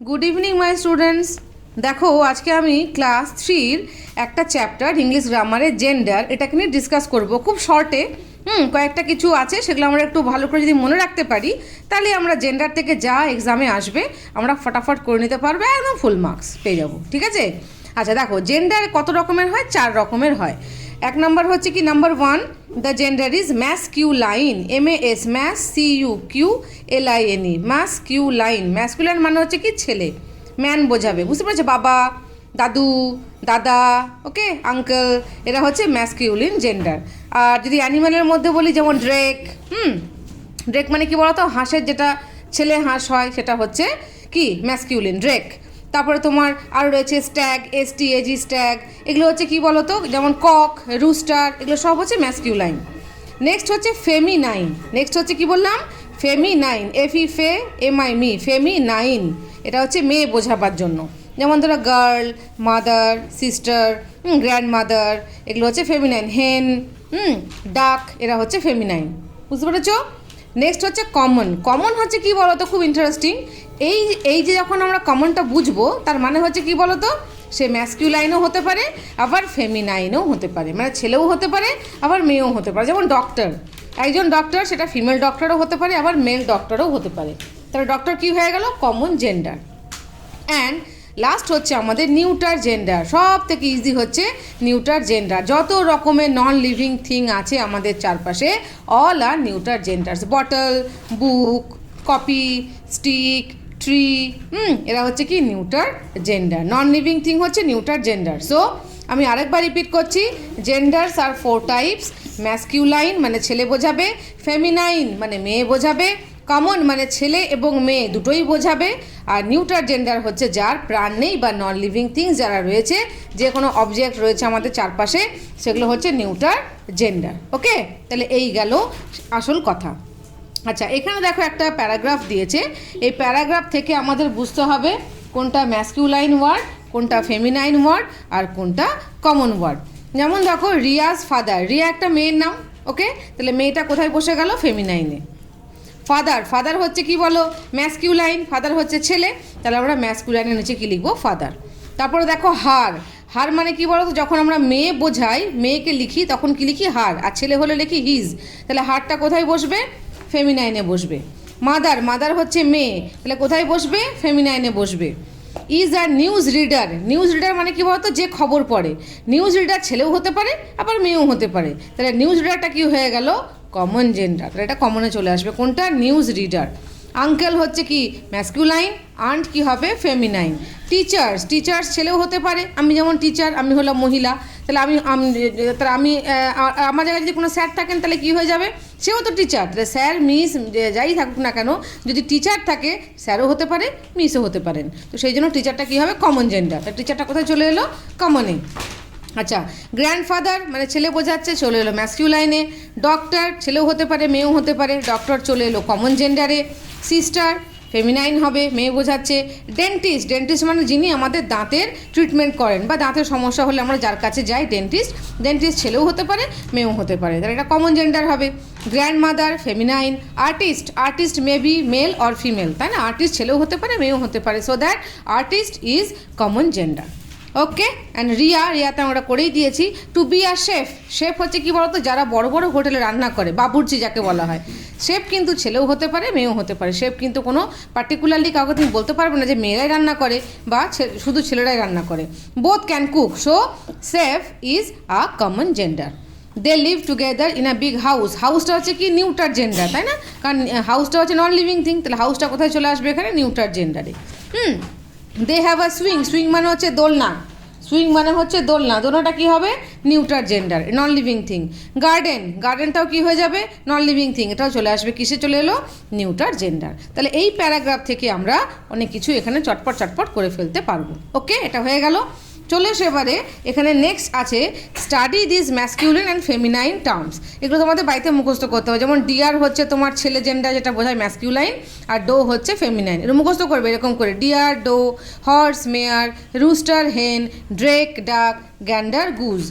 Good evening my students. দেখো আজকে আমি ক্লাস 3-র একটা চ্যাপ্টার ইংলিশ গ্রামারের জেন্ডার এটাকে নিয়ে ডিসকাস করব খুব শর্টে। কয়েকটা কিছু আছে সেগুলো আমরা একটু ভালো করে যদি মনে রাখতে পারি তাহলে আমরা জেন্ডার থেকে যা এক্সামে আসবে আমরা ফটাফট করে নিতে পারবো, একদম ফুল মার্কস পেয়ে যাবো। ঠিক আছে? আচ্ছা দেখো, জেন্ডার কত রকমের হয়? 4 রকমের হয়। এক নম্বর হচ্ছে কি, number 1, the gender is ম্যাসকিউলাইন, MAS, MASCULINE, ম্যাসকিউলাইন। ম্যাসকিউলাইন মানে হচ্ছে কি ছেলে, ম্যান বোঝাবে, বুঝতে পারছো? বাবা, দাদু, দাদা, ওকে, আঙ্কেল, এরা হচ্ছে ম্যাসকিউলিন জেন্ডার। আর যদি অ্যানিম্যালের মধ্যে বলি, যেমন ড্রেক, ড্রেক মানে কি বলতো, হাঁসের যেটা ছেলে হাঁস হয় সেটা হচ্ছে কি ম্যাসকিউলিন, ড্রেক। তারপরে তোমার আরও রয়েছে স্ট্যাগ, STAG, স্ট্যাগ, এগুলো হচ্ছে কি বলতো, যেমন কক, রুস্টার, এগুলো সব হচ্ছে ম্যাসকিউলাইন। নেক্সট হচ্ছে ফেমিনাইন। নেক্সট হচ্ছে কি বললাম? ফেমিনাইন, FEMI, ফেমিনাইন, এটা হচ্ছে মেয়ে বোঝাবার জন্য। যেমন ধরো girl, mother, sister, grand mother, এগুলো হচ্ছে ফেমিনাইন। হেন, ডাক, এরা হচ্ছে ফেমিনাইন। বুঝতে পেরেছো? নেক্সট হচ্ছে কমন। কমন হচ্ছে কি বলতো, খুব ইন্টারেস্টিং। এই যে যখন আমরা কমনটা বুঝবো তার মানে হচ্ছে কি বলতো, সে ম্যাসকিউলাইনও হতে পারে আবার ফেমিনাইনও হতে পারে, মানে ছেলেও হতে পারে আবার মেয়েও হতে পারে। যেমন ডক্টর, একজন ডক্টর, সেটা ফিমেল ডক্টরও হতে পারে আবার মেল ডক্টরও হতে পারে। তাহলে ডক্টর কি হয়ে গেল? Common gender. অ্যান্ড লাস্ট হচ্ছে আমাদের নিউটার জেন্ডার। সব থেকে ইজি হচ্ছে নিউটার জেন্ডার। যত রকমের নন লিভিং থিং আছে আমাদের চারপাশে, অল আর নিউটার জেন্ডার্স। বটল, বুক, কপি, স্টিক, ট্রি, এরা হচ্ছে কি neuter gender. Non living thing হচ্ছে নিউটার জেন্ডার। সো আমি আরেকবার রিপিট করছি, জেন্ডার্স আর 4 টাইপস। ম্যাসকিউলাইন মানে ছেলে বোঝাবে, ফেমিনাইন মানে মেয়ে বোঝাবে, কমন মানে ছেলে এবং মেয়ে দুটোই বোঝাবে, আর নিউটার জেন্ডার হচ্ছে যার প্রাণ নেই বা নন লিভিং থিংস যারা রয়েছে, যে কোনো অবজেক্ট রয়েছে আমাদের চারপাশে, সেগুলো হচ্ছে নিউটার জেন্ডার। ওকে, তাহলে এই গেল আসল কথা। আচ্ছা, এখানে দেখো একটা প্যারাগ্রাফ দিয়েছে। এই প্যারাগ্রাফ থেকে আমাদের বুঝতে হবে কোনটা ম্যাসকিউলাইন ওয়ার্ড, কোনটা ফেমিনাইন ওয়ার্ড, আর কোনটা কমন ওয়ার্ড। যেমন দেখো, রিয়াজ ফাদার, রিয়া একটা মেয়ের নাম। ওকে, তাহলে মেয়েটা কোথায় বসে গেল? ফেমিনাইনে। ফাদার, ফাদার হচ্ছে কি বলো? ম্যাসকিউলাইন, ফাদার হচ্ছে ছেলে, তাহলে আমরা ম্যাসকিউলাইনের নিচে কি লিখবো? ফাদার। তারপরে দেখো হার, হার মানে কি বলো তো, যখন আমরা মেয়ে বোঝাই, মেয়েকে লিখি তখন কি লিখি? হার। আর ছেলে হলে লিখি হিজ, তাহলে হারটা কোথায় বসবে? ফেমিনাইনে বসবে। মাদার, মাদার হচ্ছে মেয়ে, তাহলে কোথায় বসবে? ফেমিনাইনে বসবে। ইজ আর নিউজ রিডার, নিউজ রিডার মানে কি বলতো, যে খবর পড়ে। নিউজ রিডার ছেলেও হতে পারে আবার মেয়েও হতে পারে, তাহলে নিউজ রিডারটা কি হয়ে গেল? Common gender. তাহলে এটা কমনে চলে আসবে। কোনটা? News reader. আঙ্কেল হচ্ছে কি ম্যাসকিউলাইন, আন্ট কি হবে? ফেমিনাইন। টিচার্স, টিচার্স ছেলেও হতে পারে, আমি যেমন টিচার, আমি হলাম মহিলা, তাহলে আমি আমার জায়গায় যদি কোনো স্যার থাকেন তাহলে কি হয়ে যাবে? সেও তো টিচার, তাহলে স্যার, মিস, যাই থাকুক না কেন, যদি টিচার থাকে স্যারও হতে পারে, মিসও হতে পারেন। তো সেই জন্য টিচারটা কী হবে? Common gender. তা টিচারটা কোথায় চলে এলো? কমনে। আচ্ছা, গ্র্যান্ডফাদার মানে ছেলে বোঝাচ্ছে, চলে এলো ম্যাসকিউলাইনে। ডক্টর, ছেলেও হতে পারে মেয়েও হতে পারে, ডক্টর চলে এলো কমন জেন্ডারে। সিস্টার, ফেমিনাইন হবে, মেয়ে বোঝাচ্ছে। ডেন্টিস্ট, ডেন্টিস্ট মানে যিনি আমাদের দাঁতের ট্রিটমেন্ট করেন বা দাঁতের সমস্যা হলে আমরা যার কাছে যাই, ডেন্টিস্ট, ডেন্টিস্ট ছেলেও হতে পারে মেয়েও হতে পারে, তাহলে এটা কমন জেন্ডার হবে। Grandmother, feminine. Artist, artist may be male or female, তাই না? আর্টিস্ট ছেলেও হতে পারে মেয়েও হতে পারে, so that artist is common gender. Okay, and Riya, রিয়াতে আমরা করেই দিয়েছি। টু বি আর শেফ, শেফ হচ্ছে কি বলতো, যারা বড় বড় হোটেলে রান্না করে, বাবুর্চি যাকে বলা হয়। শেফ কিন্তু ছেলেও হতে পারে মেয়েও হতে পারে। শেফ কিন্তু কোনো পার্টিকুলারলি কাউকে তুমি বলতে পারবে না যে মেয়েরাই রান্না করে বা শুধু ছেলেরাই রান্না করে। Both can cook, so chef is a common gender. They live together in a big house, হাউসটা হচ্ছে কি নিউটার জেন্ডার, তাই না? কারণ হাউসটা হচ্ছে নন লিভিং থিং, তাহলে হাউসটা কোথায় চলে আসবে? এখানে নিউটার জেন্ডারে। They have a swing, swing মানে হচ্ছে দোলনা, সুইং মানে হচ্ছে দোলনা, দোলনাটা কী হবে? Neuter gender, non living thing. Garden, গার্ডেনটাও কী হয়ে যাবে? নন লিভিং থিং, এটাও চলে আসবে কিসে চলে এলো? Neuter gender. তাহলে এই প্যারাগ্রাফ থেকে আমরা অনেক কিছু এখানে চটপট চটপট করে ফেলতে পারবো। ওকে, এটা হয়ে গেল। চলে এসে এবারে এখানে নেক্সট আছে study this masculine and feminine terms. এগুলো তোমাদের বাড়িতে মুখস্থ করতে হবে। যেমন ডিয়ার হচ্ছে তোমার ছেলে জেন্ডার, যেটা বোঝায় ম্যাসকিউলাইন, আর ডো হচ্ছে ফেমিনাইন। এটা মুখস্থ করবে এরকম করে, deer, doe, horse, mare, rooster, hen, drake, duck, gander, goose.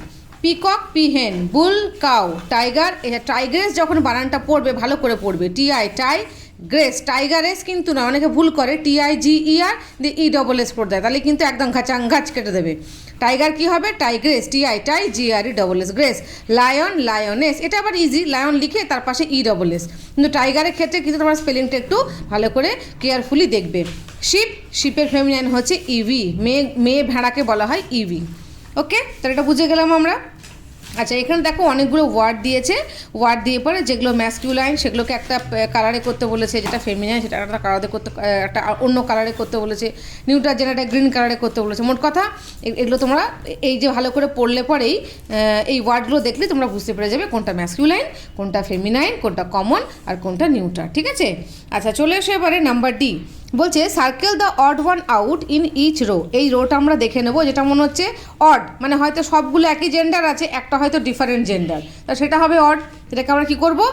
Peacock, peahen, bull, cow, tiger. Tigress যখন বানানটা পড়বে ভালো করে পড়বে, TI ti, gress, tiger S কিন্তু না, অনেকে ভুল করে TIGER দিয়ে ESS পড়ে দেয়, তাহলে কিন্তু একদম ঘাচ কেটে দেবে। টাইগার কি হবে? Tigress, TIGRESS grace. Lion, lioness, এটা আবার ইজি, লায়ন লিখে তার পাশে ESS। কিন্তু টাইগারের ক্ষেত্রে কিন্তু তোমার স্পেলিংটা একটু ভালো করে কেয়ারফুলি দেখবে। শিপ, শিপের ফেমিনাইন হচ্ছে ইভি, মেয়ে ভেড়াকে বলা হয় ইভি। ওকে, তাহলে এটা বুঝে গেলাম আমরা। আচ্ছা, এখানে দেখো অনেকগুলো ওয়ার্ড দিয়েছে, ওয়ার্ড দিয়ে পরে যেগুলো ম্যাসকিউলাইন সেগুলোকে একটা কালারে করতে বলেছে, যেটা ফেমিনাইন সেটা একটা কালারে করতে, একটা অন্য কালারে করতে বলেছে, নিউট্রাল জেন্ডারটা গ্রিন কালারে করতে বলেছে। মোট কথা এগুলো তোমরা এই যে ভালো করে পড়লে পরেই এই ওয়ার্ডগুলো দেখলে তোমরা বুঝতে পেরে যাবে কোনটা ম্যাসকিউলাইন, কোনটা ফেমিনাইন, কোনটা কমন আর কোনটা নিউট্রাল। ঠিক আছে? আচ্ছা, চলে এসে এবারে নাম্বার ডি। বলছে circle the odd one out in each row. এই রোটা আমরা দেখে নেবো, যেটা মনে হচ্ছে অড, মানে হয়তো সবগুলো একই জেন্ডার আছে, একটা হয়তো ডিফারেন্ট জেন্ডার, তা সেটা হবে অড। সেটাকে আমরা কী করবো?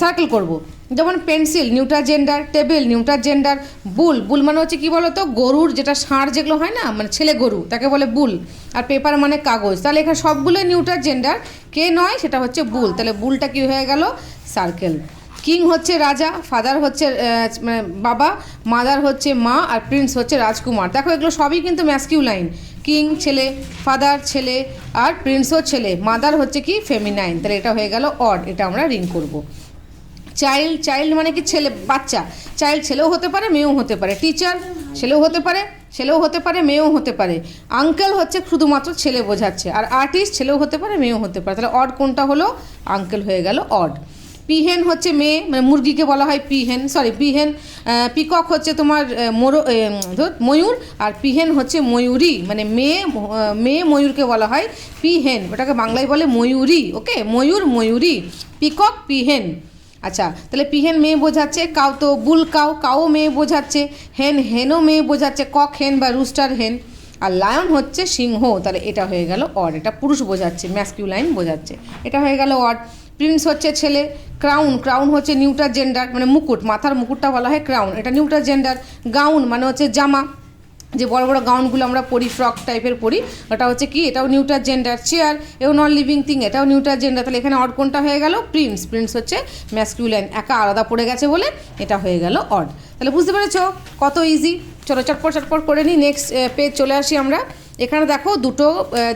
সার্কেল করব। যেমন pencil neutral gender, table neutral gender, bull, bull মানে হচ্ছে কী বলো তো, গরুর যেটা ষাঁড় যেগুলো হয় না, মানে ছেলে গরু, তাকে বলে বুল। আর পেপার মানে কাগজ, তাহলে এখানে সবগুলো নিউট্রাল জেন্ডার, কে নয় সেটা হচ্ছে বুল, তাহলে বুলটা কী হয়ে গেল? সার্কেল। কিং হচ্ছে রাজা, ফাদার হচ্ছে মানে বাবা, মাদার হচ্ছে মা, আর প্রিন্স হচ্ছে রাজকুমার। দেখো এগুলো সবই কিন্তু ম্যাসকিউলাইন। কিং ছেলে, ফাদার ছেলে, আর প্রিন্সও ছেলে, মাদার হচ্ছে কি ফেমিনাইন, তাহলে এটা হয়ে গেল অড, এটা আমরা রিং করব। চাইল্ড, চাইল্ড মানে কি ছেলে, বাচ্চা। চাইল্ড ছেলেও হতে পারে মেয়েও হতে পারে। টিচার ছেলেও হতে পারে, ছেলেও হতে পারে মেয়েও হতে পারে। আঙ্কেল হচ্ছে শুধুমাত্র ছেলে বোঝাচ্ছে, আর আর্টিস্ট ছেলেও হতে পারে মেয়েও হতে পারে, তাহলে অড কোনটা হলো? আঙ্কেল হয়ে গেল অড। পিহেন হচ্ছে মেয়ে, মানে মুরগিকে বলা হয় পিহেন, পিহেন। পিকক হচ্ছে তোমার ময়ূর, আর পিহেন হচ্ছে ময়ূরী, মানে মেয়ে ময়ূরকে বলা হয় পিহেন, ওটাকে বাংলায় বলে ময়ূরী। ওকে, ময়ূর ময়ূরী, পিকক পিহেন। আচ্ছা, তাহলে পিহেন মেয়ে বোঝাচ্ছে, কাউ তো বুল কাউ, কাউ মেয়ে বোঝাচ্ছে, হেন হেনও মেয়ে বোঝাচ্ছে, কক হেন বা রুস্টার হেন। আর লায়ন হচ্ছে সিংহ, তাহলে এটা হয়ে গেল অড, এটা পুরুষ বোঝাচ্ছে, ম্যাসকিউলাইন বোঝাচ্ছে, এটা হয়ে গেল অড। প্রিন্স হচ্ছে ছেলে। ক্রাউন, ক্রাউন হচ্ছে নিউট্রাল জেন্ডার, মানে মুকুট, মাথার মুকুটটা বলা হয় ক্রাউন, এটা নিউট্রাল জেন্ডার। গাউন মানে হচ্ছে জামা, যে বড় বড় গাউনগুলো আমরা পরি, ফ্রক টাইপের পরি, ওটা হচ্ছে কি, এটাও নিউট্রাল জেন্ডার। চেয়ার, এও নন লিভিং থিং, এটাও নিউট্রাল জেন্ডার, তাহলে এখানে অড কোনটা হয়ে গেল? প্রিন্স, প্রিন্স হচ্ছে ম্যাসকিউলাইন, একা আলাদা পড়ে গেছে বলে এটা হয়ে গেল অড। তাহলে বুঝতে পেরেছো কত ইজি? চলো চটপট চটপট করে নিই, নেক্সট পেজ চলে আসি আমরা। এখানে দেখো দুটো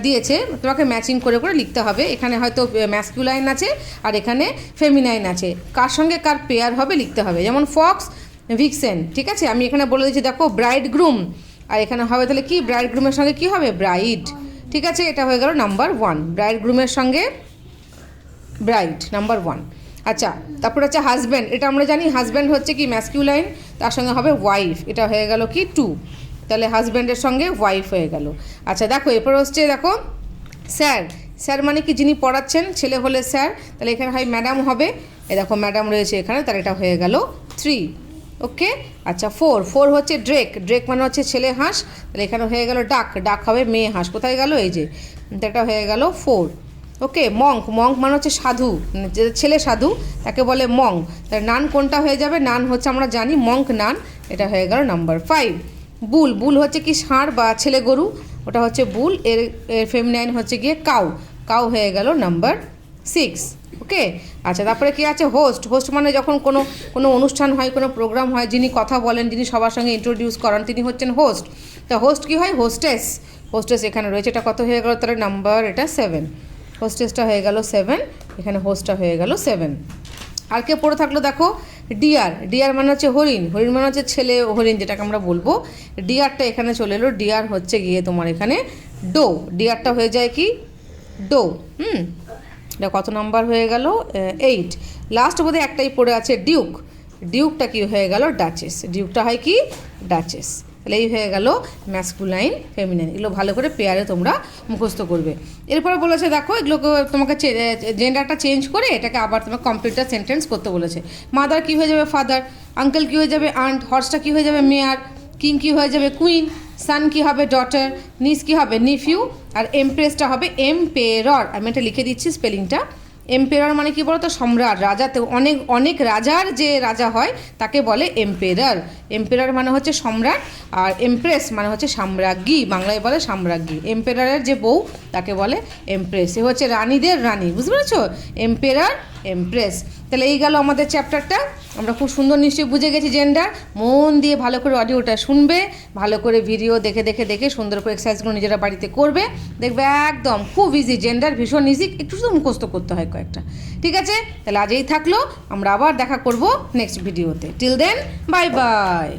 দিয়েছে, তোমাকে ম্যাচিং করে করে লিখতে হবে। এখানে হয়তো ম্যাসকিউলাইন আছে আর এখানে ফেমিনাইন আছে, কার সঙ্গে কার পেয়ার হবে লিখতে হবে। যেমন ফক্স, ভিক্সেন। ঠিক আছে, আমি এখানে বলে দিচ্ছি, দেখো ব্রাইড গ্রুম, আর এখানে হবে তাহলে কি, ব্রাইড গ্রুমের সঙ্গে কি হবে? ব্রাইড। ঠিক আছে, এটা হয়ে গেল নাম্বার 1, ব্রাইড গ্রুমের সঙ্গে ব্রাইড, নাম্বার 1। আচ্ছা, তারপর হচ্ছে হাজব্যান্ড, এটা আমরা জানি হাজব্যান্ড হচ্ছে কি ম্যাসকিউলাইন, তার সঙ্গে হবে ওয়াইফ, এটা হয়ে গেল কি 2, তাহলে হাজব্যান্ডের সঙ্গে ওয়াইফ হয়ে গেল। আচ্ছা দেখো, এরপর হচ্ছে দেখো স্যার, স্যার মানে কি যিনি পড়াচ্ছেন, ছেলে হলে স্যার, তাহলে এখানে হয় ম্যাডাম হবে, এ দেখো ম্যাডাম রয়েছে এখানে, তাহলে এটা হয়ে গেল 3। ওকে, আচ্ছা 4, 4 হচ্ছে ড্রেক, ড্রেক মানে হচ্ছে ছেলে হাঁস, তাহলে এখানে হয়ে গেল ডাক, ডাক হবে মেয়ে হাঁস, কোথায় গেল? এই যে, এটা হয়ে গেল 4। ওকে, মঙ্ক, মঙ্ক মানে হচ্ছে সাধু, যে ছেলে সাধু তাকে বলে মঙ্ক, তাহলে নান কোনটা হয়ে যাবে? নান হচ্ছে আমরা জানি মঙ্ক নান, এটা হয়ে গেল নাম্বার 5। বুল, বুল হচ্ছে কি ষাঁড় বা ছেলে গরু, ওটা হচ্ছে বুল, এর ফেমিনাইন হচ্ছে গিয়ে কাউ, কাউ হয়ে গেল নাম্বার 6। ওকে, আচ্ছা তারপরে কি আছে? হোস্ট, হোস্ট মানে যখন কোনো অনুষ্ঠান হয়, কোনো প্রোগ্রাম হয়, যিনি কথা বলেন, যিনি সবার সঙ্গে ইন্ট্রোডিউস করান, তিনি হচ্ছেন হোস্ট। তা হোস্ট কি হয়? হোস্টেস, হোস্টেস এখানে রয়েছে, এটা কত হয়ে গেল? তাহলে নাম্বার এটা 7, হোস্টেসটা হয়ে গেল 7, এখানে হোস্টটা হয়ে গেল 7। আর কে পড়ে থাকলো দেখো, ডিয়ার, ডিয়ার মানে হচ্ছে হরিণ, হরিণ মানে হচ্ছে ছেলে হরিণ যেটাকে আমরা বলবো, ডিয়ারটা এখানে চলে এলো, ডিয়ার হচ্ছে গিয়ে তোমার এখানে ডো, ডিয়ারটা হয়ে যায় কি ডো। এটা কত নাম্বার হয়ে গেল? 8। লাস্ট বোধহয় একটাই পড়ে আছে ডিউক, ডিউকটা কি হয়ে গেল? ডাচেস, ডিউকটা হয় কি ডাচেস। তাহলে এই হয়ে গেল ম্যাসকুলাইন ফেমিনাইন, এগুলো ভালো করে পেয়ারে তোমরা মুখস্থ করবে। এরপরে বলেছে দেখো এগুলোকে তোমাকে জেন্ডারটা চেঞ্জ করে এটাকে আবার তোমাকে কমপ্লিটার সেন্টেন্স করতে বলেছে। মাদার কী হয়ে যাবে? ফাদার। আঙ্কেল কী হয়ে যাবে? আন্ট। হর্সটা কী হয়ে যাবে? মেয়ার। কিং কী হয়ে যাবে? কুইন। সান কী হবে? ডটার। নিস কী হবে? নিফিউ। আর এমপ্রেসটা হবে এমপেরর। আমি এটা লিখে দিচ্ছি স্পেলিংটা। এমপেরর মানে কি বলো তো? সম্রাট, রাজাতে অনেক অনেক রাজার যে রাজা হয় তাকে বলে এমপেরর। এমপেরর মানে হচ্ছে সম্রাট, আর এমপ্রেস মানে হচ্ছে সাম্রাজ্ঞী, বাংলায় বলে সাম্রাজ্ঞী। এমপেররের যে বউ তাকে বলে এমপ্রেস, এ হচ্ছে রানীদের রানী, বুঝতে পেরেছো? এমপেরর, এমপ্রেস। তাহলে এই গেল আমাদের চ্যাপ্টারটা। আমরা খুব সুন্দর নিশ্চয়ই বুঝে গেছি জেন্ডার। মন দিয়ে ভালো করে অডিওটা শুনবে, ভালো করে ভিডিও দেখে দেখে দেখে সুন্দর করে এক্সারসাইজগুলো নিজেরা বাড়িতে করবে, দেখবে একদম খুব ইজি। জেন্ডার ভীষণ ইজি, একটু শুধু মুখস্থ করতে হয় কয়েকটা। ঠিক আছে, তাহলে আজ এই থাকলো, আমরা আবার দেখা করব নেক্সট ভিডিওতে। Till then, bye by.